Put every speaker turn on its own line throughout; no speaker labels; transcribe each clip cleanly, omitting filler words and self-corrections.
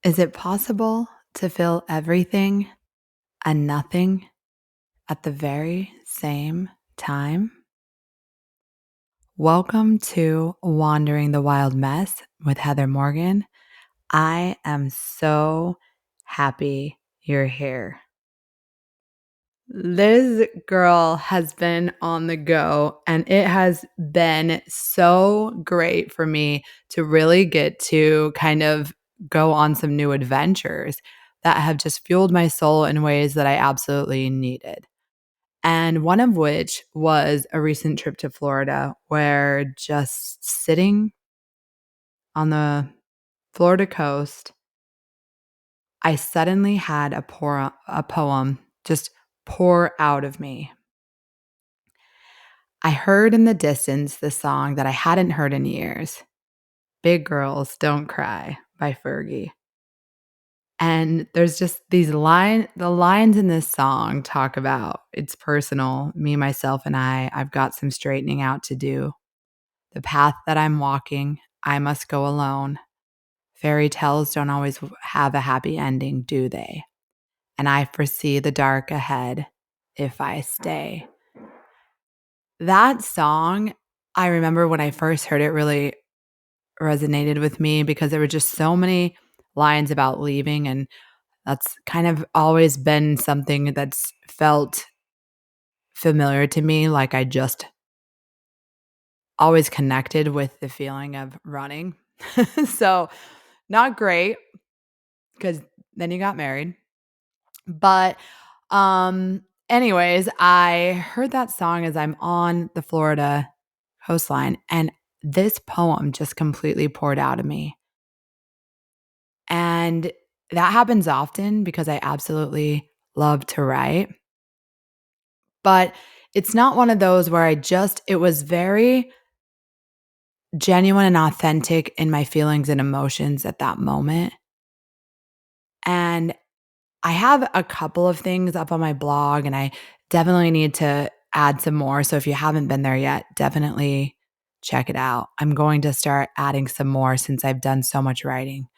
Is it possible to feel everything and nothing at the very same time? Welcome to Wandering the Wild Mess with Heather Morgan. I am so happy you're here. This girl has been on the go, and it has been so great for me to really get to kind of go on some new adventures that have just fueled my soul in ways that I absolutely needed. And one of which was a recent trip to Florida, where just sitting on the Florida coast, I suddenly had a poem just pour out of me. I heard in the distance the song that I hadn't heard in years, Big Girls Don't Cry by Fergie. And there's just the lines in this song talk about it's personal, me, myself, and I've got some straightening out to do. The path that I'm walking, I must go alone. Fairy tales don't always have a happy ending, do they? And I foresee the dark ahead if I stay. That song, I remember when I first heard it really resonated with me because there were just so many lines about leaving, and that's kind of always been something that's felt familiar to me, like I just always connected with the feeling of running. So, not great because then you got married. But anyways, I heard that song as I'm on the Florida coastline, and this poem just completely poured out of me. And that happens often because I absolutely love to write. But it's not one of those where it was very genuine and authentic in my feelings and emotions at that moment. And I have a couple of things up on my blog, and I definitely need to add some more. So if you haven't been there yet, definitely check it out. I'm going to start adding some more since I've done so much writing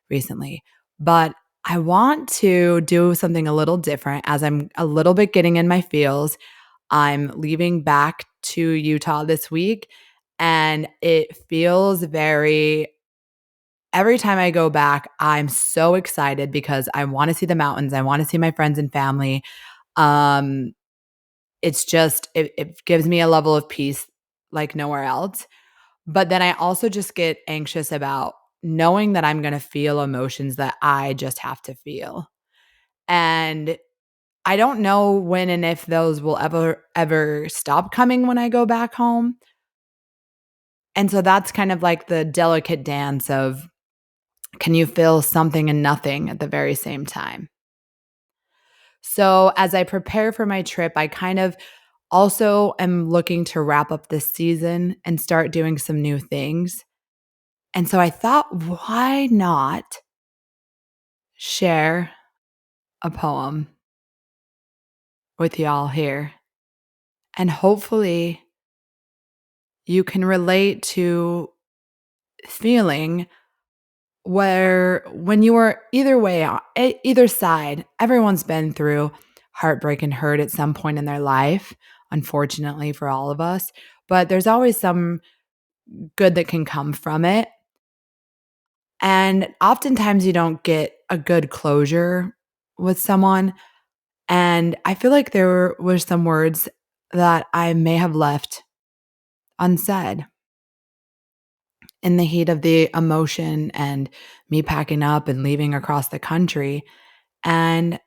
recently. But I want to do something a little different as I'm a little bit getting in my feels. I'm leaving back to Utah this week, and it feels every time I go back, I'm so excited because I want to see the mountains. I want to see my friends and family. Um, it's just, it gives me a level of peace like nowhere else. But then I also just get anxious about knowing that I'm going to feel emotions that I just have to feel. And I don't know when and if those will ever stop coming when I go back home. And so that's kind of like the delicate dance of can you feel something and nothing at the very same time? So as I prepare for my trip, I kind of also am looking to wrap up this season and start doing some new things. And so I thought, why not share a poem with y'all here? And hopefully you can relate to feeling where when you were either way, either side, everyone's been through heartbreak and hurt at some point in their life, unfortunately for all of us. But there's always some good that can come from it. And oftentimes you don't get a good closure with someone. And I feel like there were some words that I may have left unsaid in the heat of the emotion and me packing up and leaving across the country. And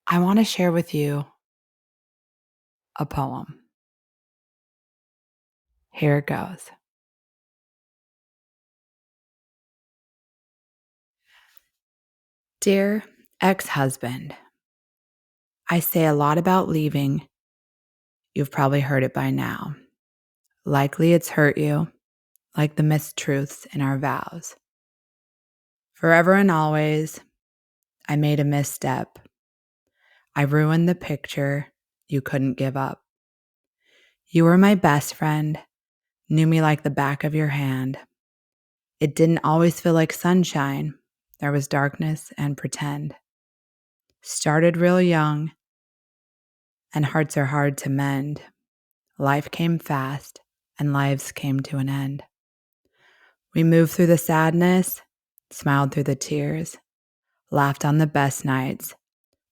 I want to share with you a poem. Here it goes. Dear ex husband, I say a lot about leaving. You've probably heard it by now. Likely it's hurt you, like the mistruths in our vows. Forever and always, I made a misstep. I ruined the picture you couldn't give up. You were my best friend, knew me like the back of your hand. It didn't always feel like sunshine. there was darkness and pretend. Started real young, and hearts are hard to mend. Life came fast, and lives came to an end. We moved through the sadness, smiled through the tears, laughed on the best nights,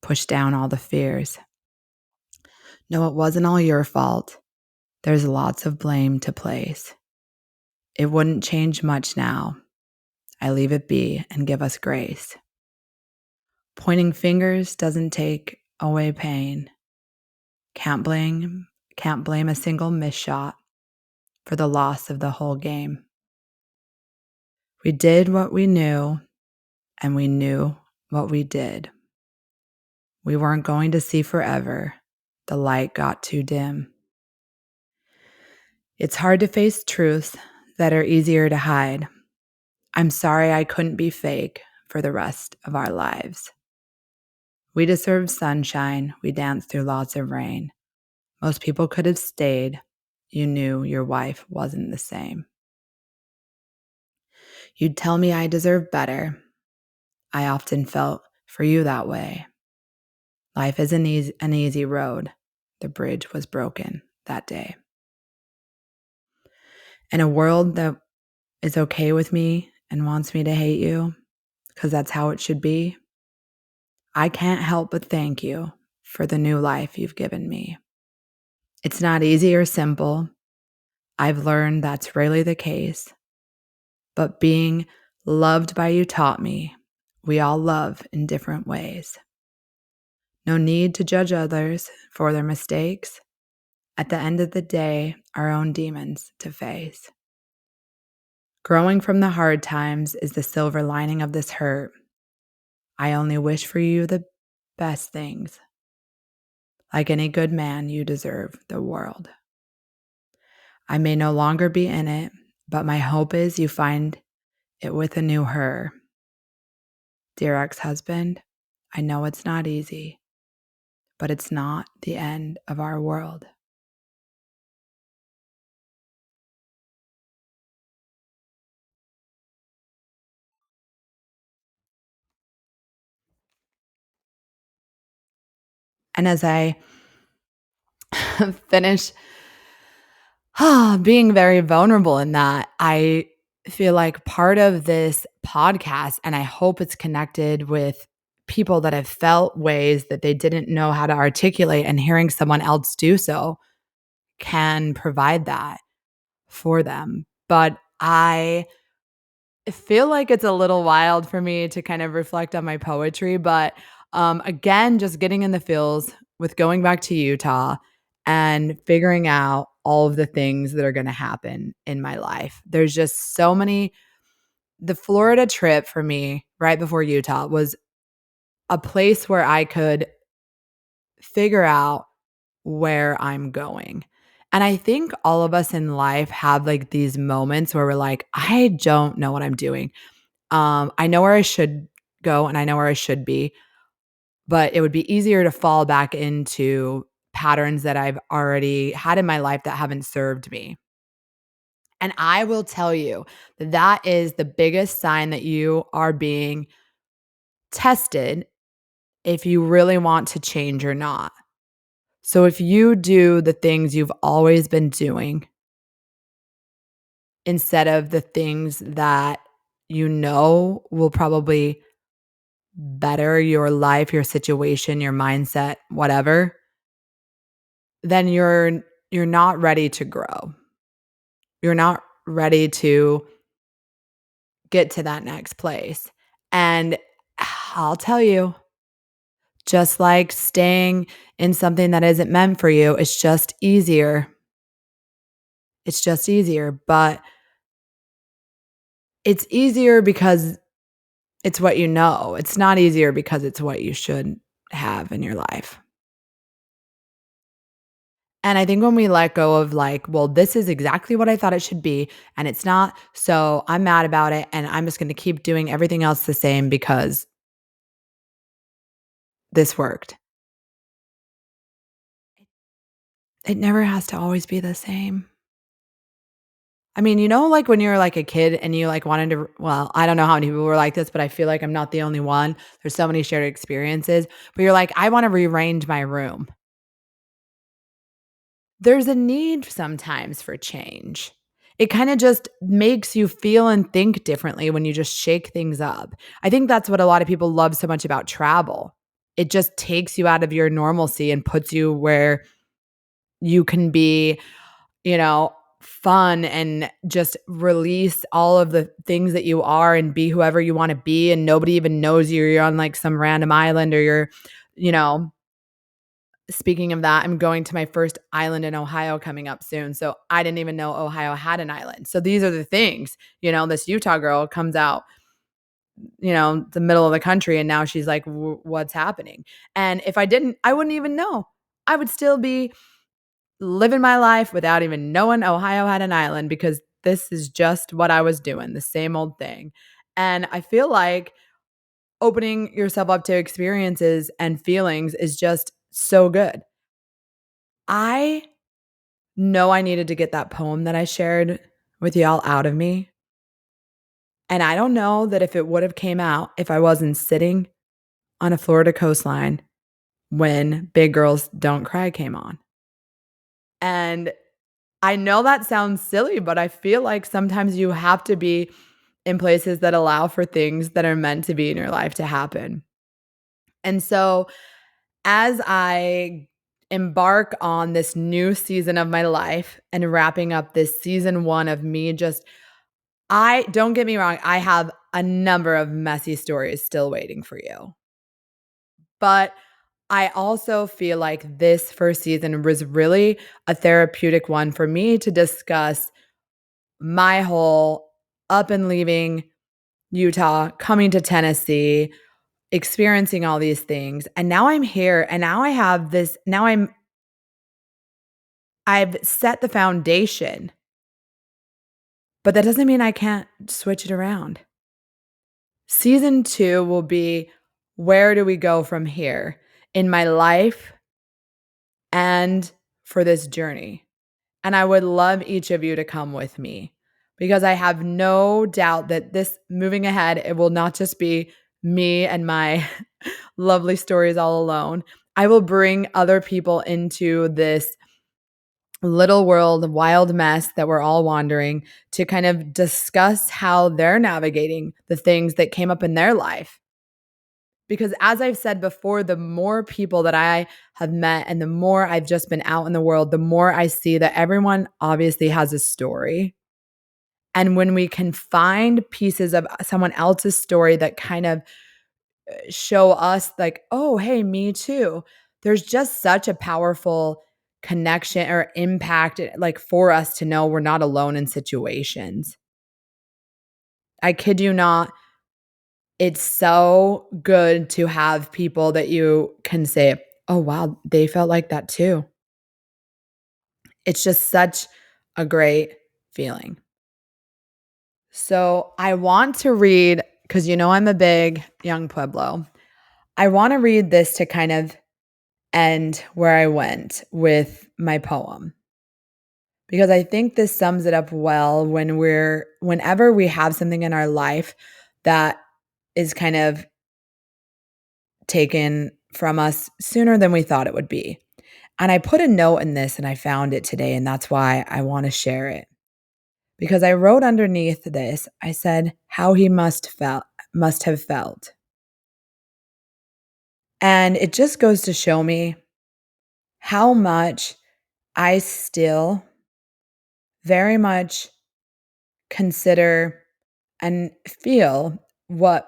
pushed down all the fears. No, it wasn't all your fault. There's lots of blame to place. It wouldn't change much now. I leave it be and give us grace. Pointing fingers doesn't take away pain. Can't blame a single miss shot for the loss of the whole game. We did what we knew, and we knew what we did. We weren't going to see forever. The light got too dim. It's hard to face truths that are easier to hide. I'm sorry I couldn't be fake for the rest of our lives. We deserved sunshine. We danced through lots of rain. Most people could have stayed. You knew your wife wasn't the same. You'd tell me I deserve better. I often felt for you that way. Life isn't an easy road. The bridge was broken that day. In a world that is okay with me and wants me to hate you, because that's how it should be, I can't help but thank you for the new life you've given me. It's not easy or simple. I've learned that's rarely the case. But being loved by you taught me we all love in different ways. No need to judge others for their mistakes. At the end of the day, our own demons to face. Growing from the hard times is the silver lining of this hurt. I only wish for you the best things. Like any good man, you deserve the world. I may no longer be in it, but my hope is you find it with a new her. Dear ex-husband, I know it's not easy, but it's not the end of our world. And as I finish being very vulnerable in that, I feel like part of this podcast, and I hope it's connected with people that have felt ways that they didn't know how to articulate, and hearing someone else do so can provide that for them. But I feel like it's a little wild for me to kind of reflect on my poetry, but again, just getting in the feels with going back to Utah and figuring out all of the things that are going to happen in my life. There's just so many. The Florida trip for me right before Utah was a place where I could figure out where I'm going. And I think all of us in life have like these moments where we're like, I don't know what I'm doing. I know where I should go and I know where I should be, but it would be easier to fall back into patterns that I've already had in my life that haven't served me. And I will tell you that that is the biggest sign that you are being tested if you really want to change or not. So if you do the things you've always been doing instead of the things that you know will probably better your life, your situation, your mindset, whatever, then you're not ready to grow. You're not ready to get to that next place. And I'll tell you, just like staying in something that isn't meant for you, it's just easier. It's just easier, but it's easier because it's what you know. It's not easier because it's what you should have in your life. And I think when we let go of like, well, this is exactly what I thought it should be, and it's not, so I'm mad about it, and I'm just going to keep doing everything else the same because this worked. It never has to always be the same. I mean, like when you were like a kid and you like wanted to, well, I don't know how many people were like this, but I feel like I'm not the only one. There's so many shared experiences, but you're like, I want to rearrange my room. There's a need sometimes for change. It kind of just makes you feel and think differently when you just shake things up. I think that's what a lot of people love so much about travel. It just takes you out of your normalcy and puts you where you can be, fun and just release all of the things that you are and be whoever you want to be. And nobody even knows you. You're on like some random island or you know, speaking of that, I'm going to my first island in Ohio coming up soon. So I didn't even know Ohio had an island. So these are the things, this Utah girl comes out, the middle of the country. And now she's like, what's happening? And if I didn't, I wouldn't even know. I would still be living my life without even knowing Ohio had an island because this is just what I was doing, the same old thing. And I feel like opening yourself up to experiences and feelings is just so good. I know I needed to get that poem that I shared with y'all out of me. And I don't know that if it would have came out if I wasn't sitting on a Florida coastline when Big Girls Don't Cry came on. And I know that sounds silly, but I feel like sometimes you have to be in places that allow for things that are meant to be in your life to happen. And so, as I embark on this new season of my life and wrapping up this season 1 of me just I don't get me wrong, I have a number of messy stories still waiting for you. But I also feel like this first season was really a therapeutic one for me to discuss my whole up and leaving Utah, coming to Tennessee, experiencing all these things. And now I'm here and now I have this I've set the foundation. But that doesn't mean I can't switch it around. Season 2 will be where do we go from here in my life and for this journey. And I would love each of you to come with me because I have no doubt that this moving ahead, it will not just be me and my lovely stories all alone. I will bring other people into this little world, wild mess that we're all wandering to kind of discuss how they're navigating the things that came up in their life. Because as I've said before, the more people that I have met and the more I've just been out in the world, the more I see that everyone obviously has a story. And when we can find pieces of someone else's story that kind of show us, like, oh, hey, me too, there's just such a powerful connection or impact, like for us to know we're not alone in situations. I kid you not. It's so good to have people that you can say, "Oh, wow, they felt like that too." It's just such a great feeling. So, I want to read because I'm a big young Pueblo. I want to read this to kind of end where I went with my poem. Because I think this sums it up well whenever we have something in our life that is kind of taken from us sooner than we thought it would be. And I put a note in this and I found it today, and that's why I want to share it. Because I wrote underneath this, I said how he must have felt. And it just goes to show me how much I still very much consider and feel what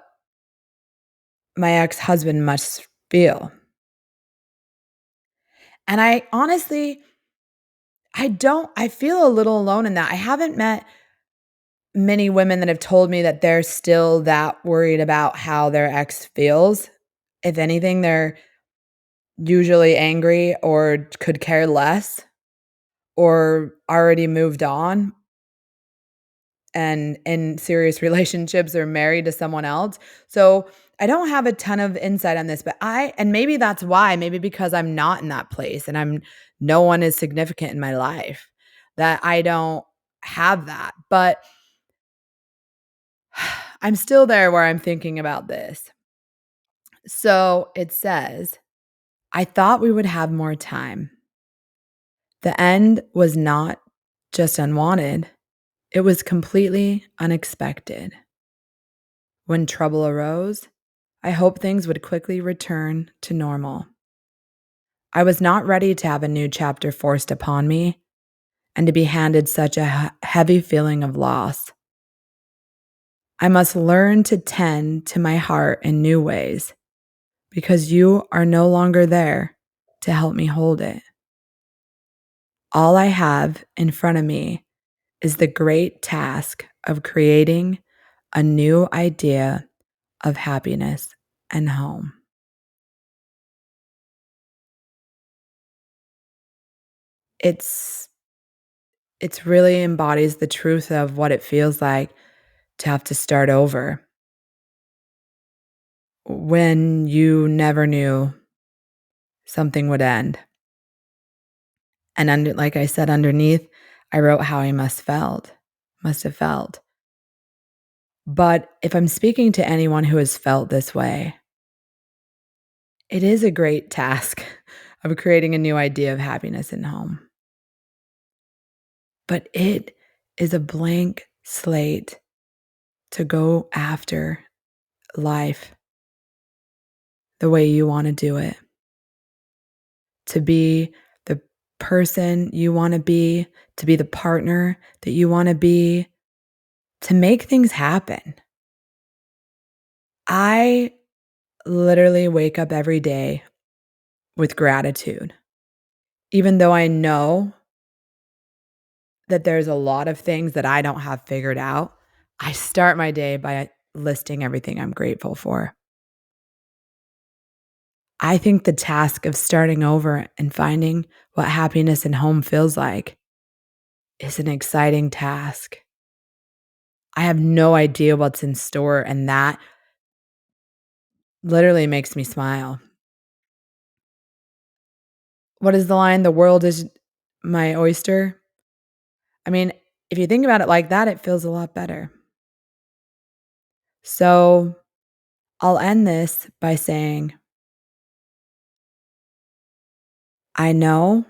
my ex-husband must feel. And I honestly, I feel a little alone in that. I haven't met many women that have told me that they're still that worried about how their ex feels. If anything, they're usually angry or could care less or already moved on and in serious relationships or married to someone else. So I don't have a ton of insight on this, but and maybe that's why, maybe because I'm not in that place and no one is significant in my life that I don't have that. But I'm still there where I'm thinking about this. So it says, I thought we would have more time. The end was not just unwanted, it was completely unexpected. When trouble arose, I hoped things would quickly return to normal. I was not ready to have a new chapter forced upon me and to be handed such a heavy feeling of loss. I must learn to tend to my heart in new ways because you are no longer there to help me hold it. All I have in front of me is the great task of creating a new idea of happiness and home. It's it's really embodies the truth of what it feels like to have to start over when you never knew something would end. And like I said underneath, I wrote how I must have felt. But if I'm speaking to anyone who has felt this way, it is a great task of creating a new idea of happiness in home. But it is a blank slate to go after life the way you want to do it, to be the person you want to be the partner that you want to make things happen. I literally wake up every day with gratitude, even though I know that there's a lot of things that I don't have figured out. I start my day by listing everything I'm grateful for. I think the task of starting over and finding what happiness in home feels like is an exciting task. I have no idea what's in store, and that literally makes me smile. What is the line? The world is my oyster. I mean, if you think about it like that, it feels a lot better. So I'll end this by saying, I know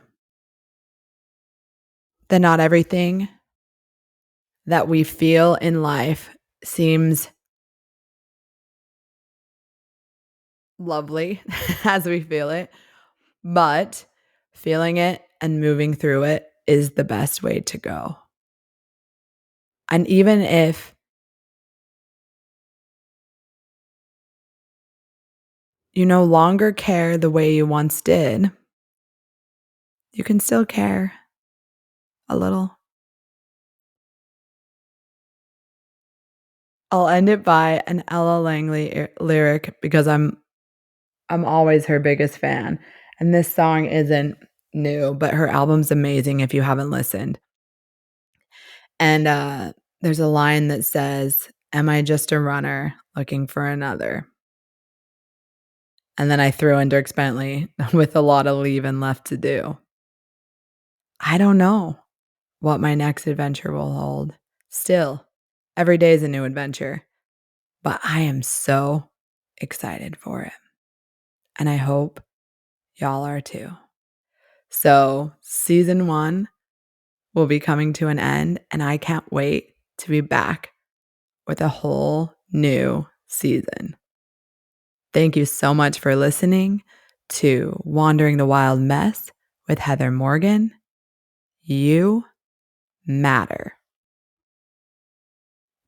that not everything that we feel in life seems lovely as we feel it, but feeling it and moving through it is the best way to go. And even if you no longer care the way you once did, you can still care a little. I'll end it by an Ella Langley lyric because I'm always her biggest fan. And this song isn't new, but her album's amazing if you haven't listened. And there's a line that says, "Am I just a runner looking for another?" And then I threw in Dirk Bentley with a lot of leaving left to do. I don't know what my next adventure will hold. Still, every day is a new adventure, but I am so excited for it. And I hope y'all are too. So, season 1 will be coming to an end, and I can't wait to be back with a whole new season. Thank you so much for listening to Wandering the Wild Mess with Heather Morgan. You matter.